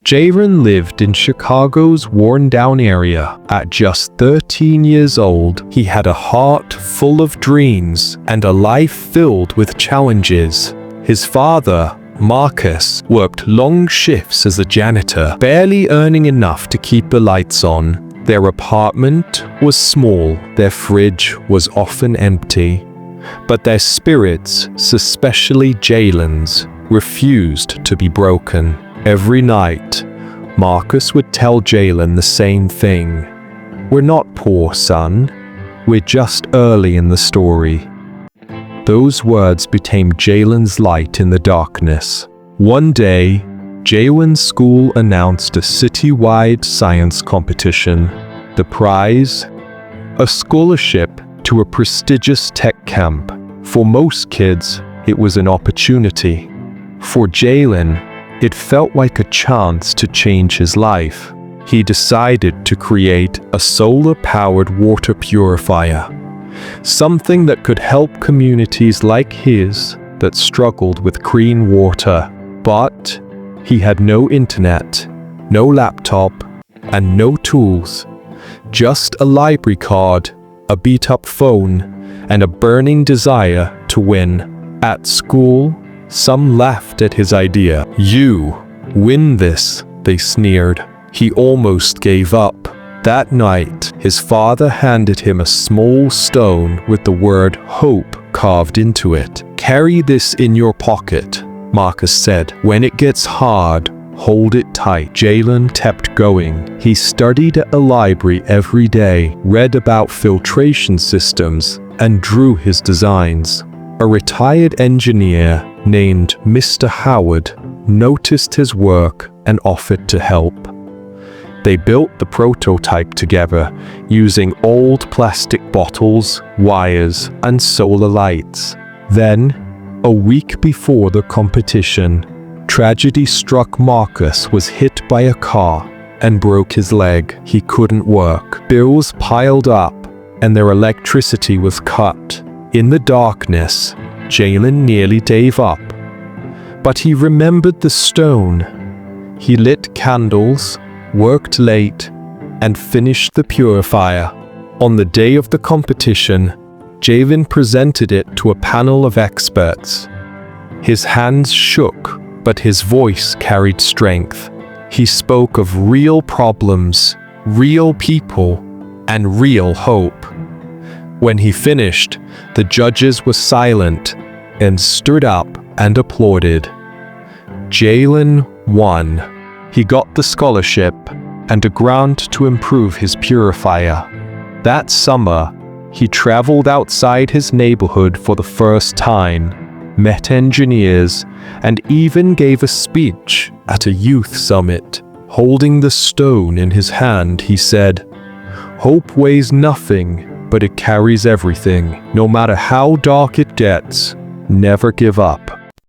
Jalen lived in Chicago's worn-down area. At just 13 years old, he had a heart full of dreams and a life filled with challenges. His father, Marcus, worked long shifts as a janitor, barely earning enough to keep the lights on. Their apartment was small, their fridge was often empty, but their spirits, especially Jalen's, refused to be broken. Every night, Marcus would tell Jalen the same thing. "We're not poor, son. We're just early in the story." Those words became Jalen's light in the darkness. One day, Jalen's school announced a citywide science competition. The prize? A scholarship to a prestigious tech camp. For most kids, it was an opportunity. For Jalen, it felt like a chance to change his life. He decided to create a solar-powered water purifier, something that could help communities like his that struggled with clean water. But he had no internet, no laptop, and no tools. Just a library card, a beat-up phone, and a burning desire to win. At school, some laughed at his idea. "You win this," they sneered. He almost gave up. That night, his father handed him a small stone with the word hope carved into it. "Carry this in your pocket," Marcus said. "When it gets hard, hold it tight." Jalen kept going. He studied at a library every day, read about filtration systems, and drew his designs. A retired engineer named Mr. Howard noticed his work and offered to help. They built the prototype together using old plastic bottles, wires, and solar lights. Then, a week before the competition, tragedy struck. Marcus was hit by a car and broke his leg. He couldn't work. Bills piled up, and their electricity was cut. In the darkness, Jalen nearly gave up. But he remembered the stone. He lit candles, worked late, and finished the purifier. On the day of the competition, Jalen presented it to a panel of experts. His hands shook, but his voice carried strength. He spoke of real problems, real people, and real hope. When he finished, the judges were silent and stood up and applauded. Jalen won. He got the scholarship and a grant to improve his purifier. That summer, he traveled outside his neighborhood for the first time, met engineers, and even gave a speech at a youth summit. Holding the stone in his hand, he said, "Hope weighs nothing, but it carries everything. No matter how dark it gets, never give up."